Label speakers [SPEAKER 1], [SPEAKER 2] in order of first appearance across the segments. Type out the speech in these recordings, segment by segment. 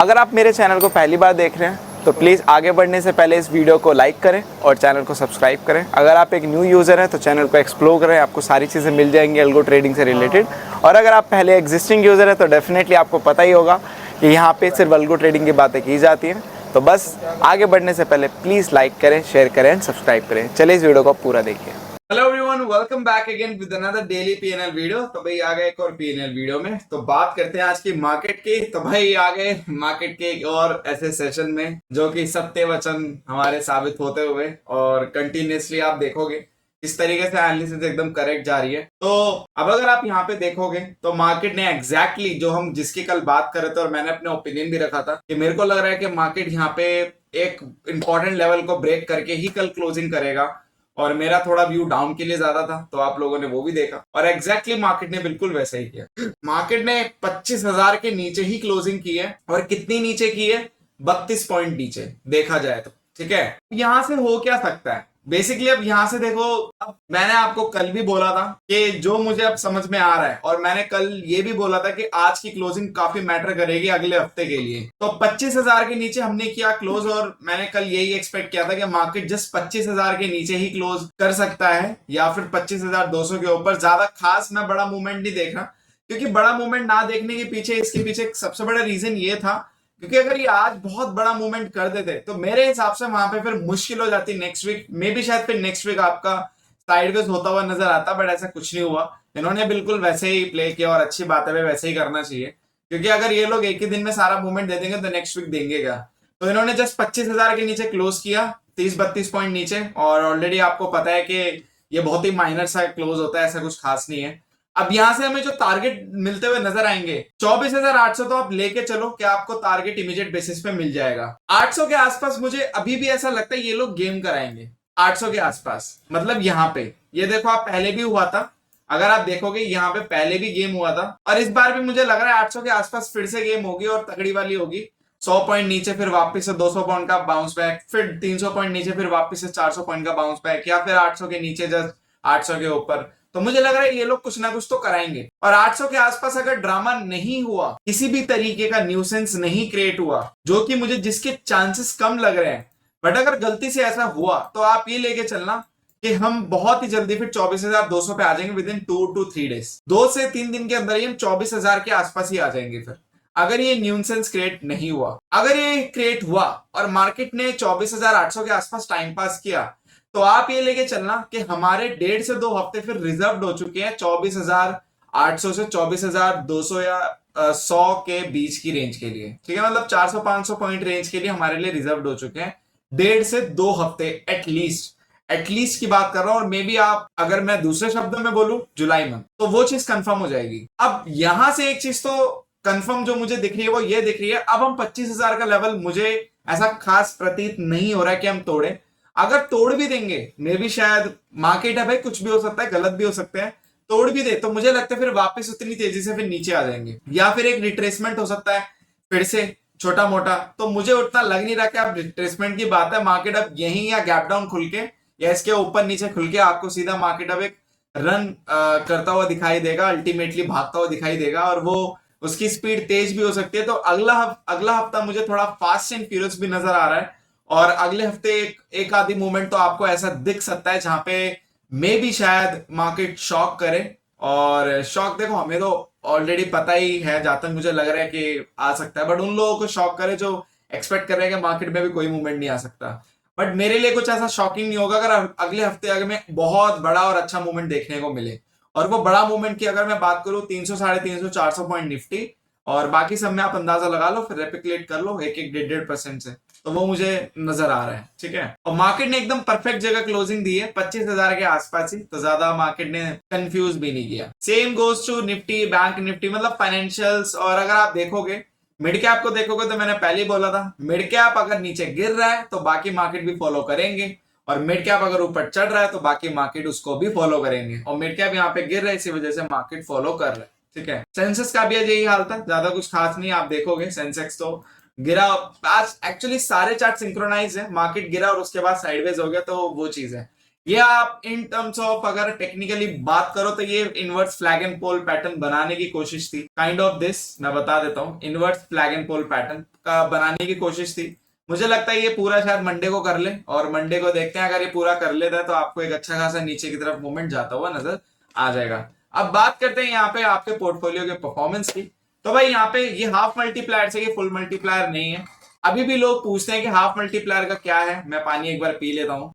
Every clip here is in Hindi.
[SPEAKER 1] अगर आप मेरे चैनल को पहली बार देख रहे हैं तो प्लीज़ आगे बढ़ने से पहले इस वीडियो को लाइक करें और चैनल को सब्सक्राइब करें। अगर आप एक न्यू यूज़र हैं तो चैनल को एक्सप्लोर करें, आपको सारी चीज़ें मिल जाएंगी अल्गो ट्रेडिंग से रिलेटेड। और अगर आप पहले एग्जिस्टिंग यूज़र हैं तो डेफिनेटली आपको पता ही होगा कि यहाँ पे सिर्फ अल्गो ट्रेडिंग की बातें की जाती हैं। तो बस आगे बढ़ने से पहले प्लीज़ लाइक करें, शेयर करें एंड सब्सक्राइब करें। चलिए इस वीडियो को पूरा देखिए। Hello everyone, welcome back again with another daily PNL video. तो भाई आ गए एक और पीएनएल वीडियो में। तो बात करते हैं आज की मार्केट की। तो भाई आ गए मार्केट के एक और ऐसे सेशन में जो कि सत्य वचन हमारे साबित होते हुए और कंटिन्यूसली आप देखोगे इस तरीके से एनालिसिस एकदम करेक्ट जा रही है। तो अब अगर आप यहाँ पे देखोगे तो मार्केट ने एग्जैक्टली जो हम जिसकी कल बात कर रहे थे और मैंने अपने ओपिनियन भी रखा था कि मेरे को लग रहा है कि मार्केट यहाँ पे एक इंपॉर्टेंट लेवल को ब्रेक करके ही कल क्लोजिंग करेगा। और मेरा थोड़ा व्यू डाउन के लिए ज्यादा था, तो आप लोगों ने वो भी देखा और एग्जैक्टली मार्केट ने बिल्कुल वैसा ही किया। मार्केट ने 25,000 के नीचे ही क्लोजिंग की है। और कितनी नीचे की है? 32 पॉइंट नीचे देखा जाए तो। ठीक है, यहां से हो क्या सकता है बेसिकली। अब यहां से देखो, अब मैंने आपको कल भी बोला था कि जो मुझे अब समझ में आ रहा है, और मैंने कल ये भी बोला था कि आज की क्लोजिंग काफी मैटर करेगी अगले हफ्ते के लिए। तो 25,000 के नीचे हमने किया क्लोज और मैंने कल यही एक्सपेक्ट किया था कि मार्केट जस्ट 25,000 के नीचे ही क्लोज कर सकता है या फिर 25,200 के ऊपर। ज्यादा खास मैं बड़ा मूवमेंट नहीं देख रहा, क्योंकि बड़ा मूवमेंट ना देखने के पीछे इसके पीछे सबसे बड़ा रीजन ये था क्योंकि अगर ये आज बहुत बड़ा मूवमेंट कर देते तो मेरे हिसाब से वहां पे फिर मुश्किल हो जाती नेक्स्ट वीक में भी। शायद फिर नेक्स्ट वीक आपका साइडवेज होता हुआ नजर आता, बट ऐसा कुछ नहीं हुआ। इन्होंने बिल्कुल वैसे ही प्ले किया और अच्छी बात है, वैसे ही करना चाहिए। क्योंकि अगर ये लोग एक ही दिन में सारा मूवमेंट दे देंगे तो नेक्स्ट वीक देंगे क्या। तो इन्होंने जस्ट 25,000 के नीचे क्लोज किया, 30-32 पॉइंट नीचे। और ऑलरेडी आपको पता है कि ये बहुत ही माइनर सा क्लोज होता है, ऐसा कुछ खास नहीं है। अब यहां से हमें जो टारगेट मिलते हुए नजर आएंगे 24,800, तो आप लेके चलो कि आपको टारगेट इमीडिएट बेसिस पे मिल जाएगा। 800 के आसपास मुझे अभी भी ऐसा लगता है ये लोग गेम कराएंगे। 800 के आसपास मतलब यहाँ पे ये देखो, आप पहले भी हुआ था, अगर आप देखोगे यहाँ पे पहले भी गेम हुआ था और इस बार भी मुझे लग रहा है 800 के आसपास फिर से गेम होगी और तगड़ी वाली होगी। 100 पॉइंट नीचे फिर वापस से 200 पॉइंट का बाउंस बैक, फिर 300 पॉइंट नीचे फिर वापस से 400 पॉइंट का बाउंस बैक, या फिर 800 के नीचे जस्ट 800 के ऊपर। तो मुझे लग रहा है ये लोग कुछ ना कुछ तो कराएंगे। और 800 के आसपास अगर ड्रामा नहीं हुआ, किसी भी तरीके का न्यूसेंस नहीं क्रिएट हुआ, जो कि मुझे जिसके चांसेस कम लग रहे हैं, बट अगर गलती से ऐसा हुआ तो आप ये लेके चलना कि हम बहुत ही जल्दी फिर 24,200 पे आ जाएंगे विद इन 2 to 3 डेज। 2 से 3 दिन के अंदर ही हम 24,000 के आसपास ही आ जाएंगे फिर, अगर ये न्यूसेंस क्रिएट नहीं हुआ। अगर ये क्रिएट हुआ और मार्केट ने 24,800 के आसपास टाइम पास किया, तो आप ये लेके चलना कि हमारे 1.5 से 2 हफ्ते फिर रिजर्व हो चुके हैं 24,800 से 24,200 या 100 के बीच की रेंज के लिए। ठीक है, मतलब 400-500 पॉइंट रेंज के लिए हमारे लिए रिजर्व हो चुके हैं 1.5 से 2 हफ्ते एटलीस्ट की बात कर रहा हूं। और मे बी आप, अगर मैं दूसरे शब्दों में बोलूं, जुलाई में, तो वो चीज कंफर्म हो जाएगी। अब यहां से एक चीज तो कंफर्म जो मुझे दिख रही है वो ये दिख रही है, अब हम 25,000 का लेवल मुझे ऐसा खास प्रतीत नहीं हो रहा है कि हम तोड़े। अगर तोड़ भी देंगे मे भी, शायद मार्केट है भाई, कुछ भी हो सकता है, गलत भी हो सकते हैं, तोड़ भी दे तो मुझे लगता है फिर वापस उतनी तेजी से फिर नीचे आ जाएंगे, या फिर एक रिट्रेसमेंट हो सकता है फिर से छोटा मोटा। तो मुझे उतना लग नहीं रहा कि अब रिट्रेसमेंट की बात है। मार्केट अब यहीं या गैप डाउन खुल के या इसके ऊपर नीचे खुल के आपको सीधा मार्केट अब एक रन करता हुआ दिखाई देगा, अल्टीमेटली भागता हुआ दिखाई देगा, और वो उसकी स्पीड तेज भी हो सकती है। तो अगला हफ्ता मुझे थोड़ा फास्ट एंड फ्यूरियस भी नजर आ रहा है। और अगले हफ्ते एक आधी मूवमेंट तो आपको ऐसा दिख सकता है जहां पे मे भी शायद मार्केट शॉक करे। और शॉक देखो, हमें तो ऑलरेडी पता ही है, जहां तक मुझे लग रहा है कि आ सकता है, बट उन लोगों को शॉक करे जो एक्सपेक्ट कर रहे हैं कि मार्केट में भी कोई मूवमेंट नहीं आ सकता। बट मेरे लिए कुछ ऐसा शॉकिंग नहीं होगा अगर अगले हफ्ते अगर मैं बहुत बड़ा और अच्छा मूवमेंट देखने को मिले। और वो बड़ा मूवमेंट की अगर मैं बात करूं 300, 350, 400 पॉइंट निफ्टी, और बाकी सब में आप अंदाजा लगा लो, फिर रेपिकुलेट कर लो एक 1.5% से, तो वो मुझे नजर आ रहा है। ठीक है, और मार्केट ने एकदम परफेक्ट जगह क्लोजिंग दी है 25,000 के आसपास ही, तो ज्यादा मार्केट ने कंफ्यूज भी नहीं किया। Same goes to Nifty, bank Nifty, मतलब फाइनेंशियल्स। और अगर आप देखोगे मिड कैप को देखोगे तो मैंने पहले ही बोला था, मिड कैप अगर नीचे गिर रहा है तो बाकी मार्केट भी फॉलो करेंगे, और मिड कैप अगर ऊपर चढ़ रहा है तो बाकी मार्केट उसको भी फॉलो करेंगे। और मिड कैप यहाँ पे गिर रहा है, इसी वजह से मार्केट फॉलो कर रहा है। ठीक है, सेंसेक्स का भी यही हाल था, ज्यादा कुछ खास नहीं। आप देखोगे सेंसेक्स तो गिरा, आज एक्चुअली सारे चार्ट सिंक्रोनाइज है, मार्केट गिरा और उसके बाद साइडवेज हो गया, तो वो चीज है। ये आप इन टर्म्स ऑफ अगर टेक्निकली बात करो तो ये inverse flag and pole pattern बनाने की कोशिश थी, काइंड ऑफ दिस। मैं बता देता हूं, inverse flag and pole pattern
[SPEAKER 2] का बनाने की कोशिश थी। मुझे लगता है ये पूरा शायद मंडे को कर ले, और मंडे को देखते हैं अगर ये पूरा कर लेता है तो आपको एक अच्छा खासा नीचे की तरफ मूवमेंट जाता हुआ नजर आ जाएगा। अब बात करते हैं यहाँ पे आपके पोर्टफोलियो के परफॉर्मेंस की। तो भाई यहाँ पे ये हाफ मल्टीप्लायर से, ये फुल मल्टीप्लायर नहीं है। अभी भी लोग पूछते हैं कि हाफ मल्टीप्लायर का क्या है, मैं पानी एक बार पी लेता हूँ।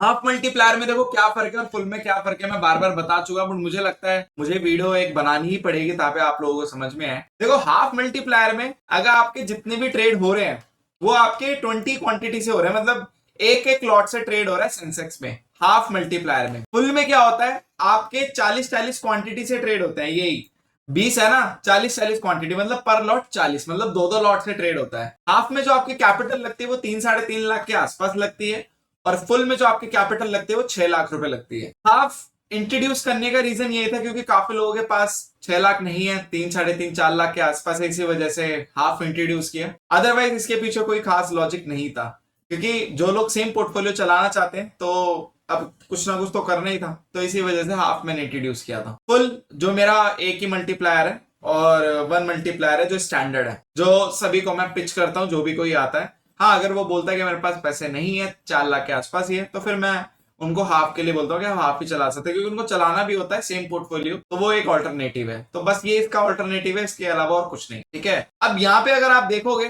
[SPEAKER 2] हाफ मल्टीप्लायर में देखो क्या फर्क है और फुल में क्या फर्क है, मैं बार बार बता चुका, बट मुझे लगता है मुझे वीडियो एक बनानी ही पड़ेगी ताकि आप लोगों को समझ में आए। देखो हाफ मल्टीप्लायर में अगर आपके जितने भी ट्रेड हो रहे हैं वो आपके 20 क्वांटिटी से हो रहे हैं, मतलब एक एक लॉट से ट्रेड हो रहा है सेंसेक्स में हाफ मल्टीप्लायर में। फुल में क्या होता है, आपके 40-40 क्वांटिटी से ट्रेड होते हैं, यही 20 है ना, 40-40 क्वांटिटी मतलब पर लॉट 40, मतलब दो दो लॉट से ट्रेड होता है। हाफ में जो आपकी कैपिटल लगती है वो 3-3.5 लाख के आसपास लगती है, और फुल में जो आपकी कैपिटल लगती है वो 6 लाख रुपए लगती है। हाफ इंट्रोड्यूस करने का रीजन ये था क्योंकि काफी लोगों के पास 6 लाख नहीं है, 3-3.5-4 लाख के आसपास है, इसी वजह से हाफ इंट्रोड्यूस किया। अदरवाइज इसके पीछे कोई खास लॉजिक नहीं था, क्योंकि जो लोग सेम पोर्टफोलियो चलाना चाहते हैं तो अब कुछ ना कुछ तो करना ही था, तो इसी वजह से हाफ मैंने इंट्रोड्यूस किया था। फुल जो मेरा एक ही मल्टीप्लायर है और 1 मल्टीप्लायर है जो स्टैंडर्ड है, जो सभी को मैं पिच करता हूं जो भी कोई आता है। हाँ, अगर वो बोलता है कि मेरे पास पैसे नहीं है, 4 लाख के आसपास ही है, तो फिर मैं उनको हाफ के लिए बोलता हूँ कि हम हाफ ही चला सकते हैं, क्योंकि उनको चलाना भी होता है सेम पोर्टफोलियो, तो वो एक ऑल्टरनेटिव है। तो बस ये इसका ऑल्टरनेटिव है, इसके अलावा और कुछ नहीं। ठीक है, अब यहाँ पे अगर आप देखोगे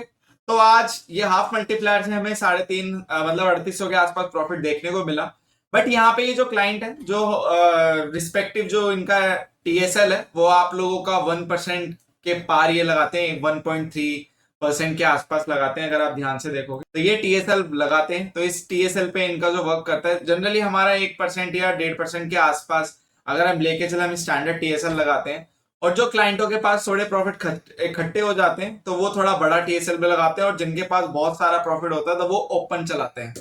[SPEAKER 2] तो आज ये हाफ मल्टीप्लायर से हमें 3.5 मतलब 3800 के आसपास प्रॉफिट देखने को मिला। बट यहाँ पे ये जो क्लाइंट है, जो रिस्पेक्टिव जो इनका टीएसएल है, वो आप लोगों का 1% के पार ये लगाते हैं, 1.3% के आसपास लगाते हैं। अगर आप ध्यान से देखोगे तो ये टीएसएल लगाते हैं, तो इस टीएसएल पे इनका जो वर्क करता है जनरली हमारा 1% या 1.5% के आसपास अगर हम लेके चले, हम स्टैंडर्ड टीएसएल लगाते हैं। और जो क्लाइंटों के पास थोड़े प्रॉफिट इकट्ठे हो जाते हैं तो वो थोड़ा बड़ा टीएसएल पे लगाते हैं, और जिनके पास बहुत सारा प्रॉफिट होता है तो वो ओपन चलाते हैं।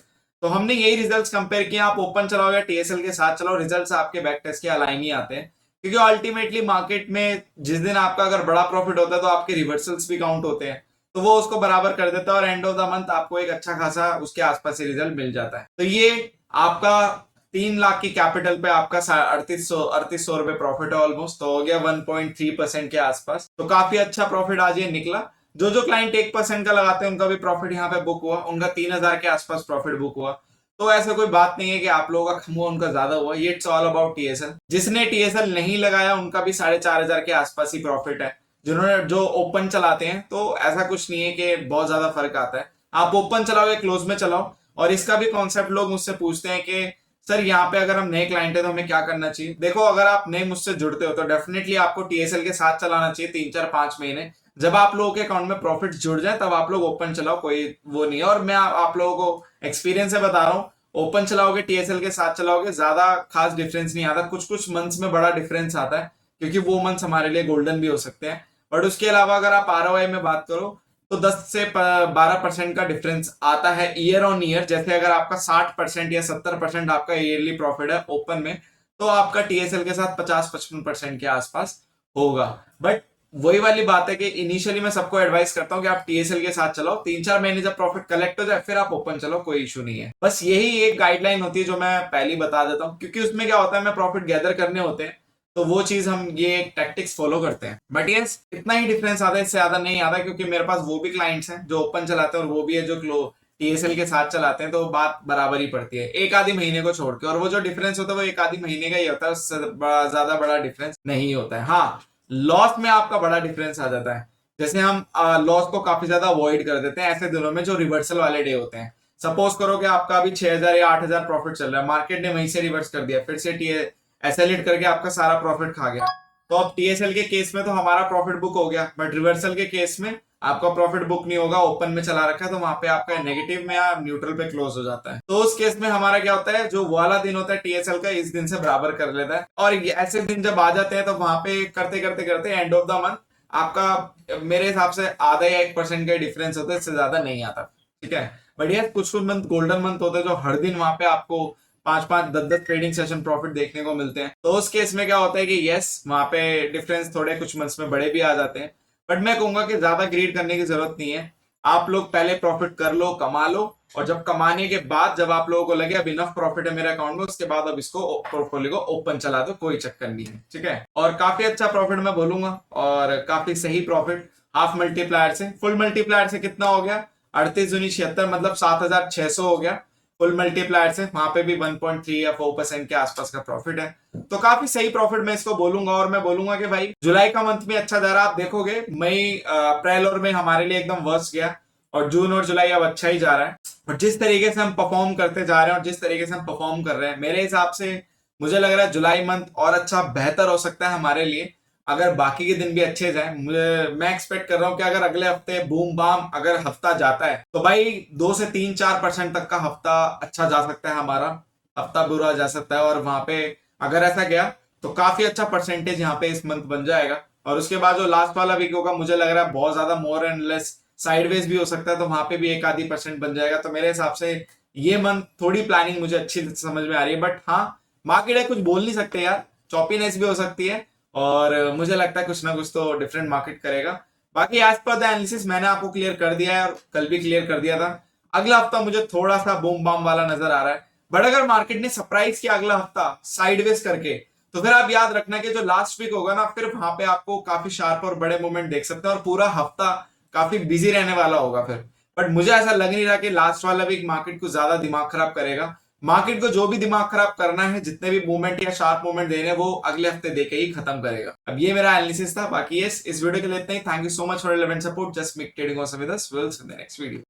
[SPEAKER 2] तो हमने यही रिजल्ट्स कंपेयर किए, आप ओपन चलाओ या टीएसएल के साथ चलाओ, रिजल्ट्स आपके बैक टेस्ट के अलाइन ही आते हैं। क्योंकि अल्टीमेटली मार्केट में जिस दिन आपका अगर बड़ा प्रॉफिट होता है तो आपके रिवर्सल्स भी काउंट होते हैं, तो वो उसको बराबर कर देता है, और एंड ऑफ द मंथ आपको एक अच्छा खासा उसके आसपास से रिजल्ट मिल जाता है। तो ये आपका 3 लाख की कैपिटल पे आपका 3800 रुपए प्रॉफिट है ऑलमोस्ट, तो हो गया 1.3% के आसपास। तो काफी अच्छा प्रॉफिट आज ये निकला। जो क्लाइंट 1% का लगाते हैं उनका भी प्रॉफिट यहाँ पे बुक हुआ, उनका 3000 के आसपास प्रॉफिट बुक हुआ। तो ऐसा कोई बात नहीं है कि आप लोगों का कम हुआ उनका ज्यादा हुआ, ये इट्स ऑल अबाउट टीएसएल। जिसने टीएसएल नहीं लगाया उनका भी 4500 के आसपास ही प्रॉफिट है। जिन्होंने जो ओपन चलाते हैं तो ऐसा कुछ नहीं है कि बहुत ज्यादा फर्क आता है, आप ओपन चलाओ या क्लोज में चलाओ। और इसका भी कॉन्सेप्ट लोग मुझसे पूछते हैं कि सर यहाँ पे अगर हम नए क्लाइंट है तो हमें क्या करना चाहिए। देखो, अगर आप नए मुझसे जुड़ते हो तो डेफिनेटली आपको टीएसएल के साथ चलाना चाहिए 3-4-5 महीने। जब आप लोगों के अकाउंट में प्रॉफिट जुड़ जाए तब आप लोग ओपन चलाओ, कोई वो नहीं है। और मैं आप लोगों को एक्सपीरियंस से बता रहा हूँ, ओपन चलाओगे टीएसएल के साथ चलाओगे ज्यादा खास डिफरेंस नहीं आता। कुछ कुछ मंथ्स में बड़ा डिफरेंस आता है, क्योंकि वो मंथ्स हमारे लिए गोल्डन भी हो सकते हैं। बट उसके अलावा अगर आप आरओआई में बात करो तो 10 से 12% का डिफरेंस आता है ईयर ऑन ईयर। जैसे अगर आपका 60% या 70% आपका ईयरली प्रॉफिट है ओपन में, तो आपका टीएसएल के साथ 50-55% के आसपास होगा। बट वही वाली बात है कि इनिशियली मैं सबको एडवाइस करता हूं कि आप टीएसएल के साथ चलाओ, 3-4 महीने जब प्रॉफिट कलेक्ट हो जाए फिर आप ओपन चलो, कोई इशू नहीं है। बस यही एक गाइडलाइन होती है जो मैं पहले बता देता हूं, क्योंकि उसमें क्या होता है, मैं प्रॉफिट गैदर करने होते हैं तो वो चीज हम ये एक टैक्टिक्स फॉलो करते हैं। बट यस, इतना ही डिफरेंस आता है, इससे ज्यादा नहीं आता, क्योंकि मेरे पास वो भी क्लाइंट्स हैं जो ओपन चलाते हैं और वो भी है जो टीएसएल के साथ चलाते हैं, तो बात बराबर ही पड़ती है एक आधी महीने को छोड़ के। और वो जो डिफरेंस होता है वो एक आधी महीने का ही होता है, उससे ज्यादा बड़ा डिफरेंस नहीं होता है। हाँ, लॉस में आपका बड़ा डिफरेंस आ जाता है। जैसे हम लॉस को काफी ज्यादा अवॉइड कर देते हैं ऐसे दिनों में जो रिवर्सल वाले डे होते हैं। सपोज करो कि आपका अभी 6000 या 8000 प्रॉफिट चल रहा है, मार्केट ने वहीं से रिवर्स कर दिया, फिर से एसएल करके आपका सारा प्रॉफिट खा गया। तो अब टीएसएल के केस में तो हमारा प्रॉफिट बुक हो गया, बट रिवर्सल के केस में आपका प्रॉफिट बुक नहीं होगा, ओपन में चला रखा है, तो वहां पे आपका नेगेटिव में या न्यूट्रल पे क्लोज हो जाता है। तो उस केस में हमारा क्या होता है, जो वाला दिन होता है टीएसएल का, इस दिन से बराबर कर लेता है। और ऐसे दिन जब आ जाते हैं तो वहां पे करते करते करते एंड ऑफ द मंथ आपका मेरे हिसाब से आधा या 1% का डिफरेंस होता है, इससे ज्यादा नहीं आता। ठीक है, बढ़िया। कुछ कुछ मंथ गोल्डन मंथ होते हैं जो हर दिन वहां पे आपको 5-5, 10-10 ट्रेडिंग सेशन प्रॉफिट देखने को मिलते हैं। तो उस केस में क्या होता है कि यस, वहां पे डिफरेंस थोड़े कुछ मंथ्स में बड़े भी आ जाते हैं। बट मैं कहूंगा कि ज्यादा ग्रीड करने की जरूरत नहीं है। आप लोग पहले प्रॉफिट कर लो, कमा लो, और जब कमाने के बाद जब आप लोगों को लगे अब इनफ प्रॉफिट है मेरे अकाउंट में, उसके बाद अब इसको पोर्टफोलियो को ओपन चला दो, कोई चक्कर नहीं है। ठीक है, और काफी अच्छा प्रॉफिट मैं बोलूंगा, और काफी सही प्रॉफिट। हाफ मल्टीप्लायर से। फुल मल्टीप्लायर से कितना हो गया, 38 दूनी 76, मतलब 7600 हो गया फुल मल्टीप्लायर से। वहां पे भी 1.3 या 4% के आसपास का प्रॉफिट है, तो काफी सही प्रॉफिट मैं इसको बोलूंगा। और मैं बोलूंगा कि भाई जुलाई का मंथ भी अच्छा जा रहा, आप देखोगे मई अप्रैल और मई हमारे लिए एकदम वर्स्ट गया, और जून और जुलाई अब अच्छा ही जा रहा है। और जिस तरीके से हम परफॉर्म करते जा रहे हैं और जिस तरीके से हम परफॉर्म कर रहे हैं, मेरे हिसाब से मुझे लग रहा है जुलाई मंथ और अच्छा बेहतर हो सकता है हमारे लिए, अगर बाकी के दिन भी अच्छे जाए। मैं एक्सपेक्ट कर रहा हूं कि अगर अगले हफ्ते बूम बाम अगर हफ्ता जाता है तो भाई 2 से 3-4% तक का हफ्ता अच्छा जा सकता है हमारा, हफ्ता बुरा जा सकता है। और वहां पे अगर ऐसा गया तो काफी अच्छा परसेंटेज यहाँ पे इस मंथ बन जाएगा। और उसके बाद जो लास्ट वाला वीक होगा, मुझे लग रहा है बहुत ज्यादा मोर एंड लेस साइडवेज भी हो सकता है, तो वहां पे भी 1-आधी% बन जाएगा। तो मेरे हिसाब से ये मंथ थोड़ी प्लानिंग मुझे अच्छी समझ में आ रही है। बट हाँ, मार्केट है, कुछ बोल नहीं सकते यार, चॉपीनेस भी हो सकती है, और मुझे लगता है कुछ ना कुछ तो डिफरेंट मार्केट करेगा। बाकी एज पर द एनालिसिस मैंने आपको क्लियर कर दिया है, और कल भी क्लियर कर दिया था। अगला हफ्ता मुझे थोड़ा सा बूम बाम वाला नजर आ रहा है, बट अगर मार्केट ने सरप्राइज किया अगला हफ्ता साइडवेज करके, तो फिर आप याद रखना कि जो लास्ट वीक होगा ना, फिर वहां पे आपको काफी शार्प और बड़े मूवमेंट देख सकते हैं, और पूरा हफ्ता काफी बिजी रहने वाला होगा फिर। बट मुझे ऐसा लग नहीं रहा कि लास्ट वाला वीक मार्केट को ज्यादा दिमाग खराब करेगा। मार्केट को जो भी दिमाग खराब करना है, जितने भी मूवमेंट या शार्प मूवमेंट देने, वो अगले हफ्ते देके ही खत्म करेगा। अब ये मेरा एनालिसिस था। बाकी इस वीडियो के लिए इतना ही। Thank you so much for 11 support. Just make trading awesome with us. Will see you in the next video.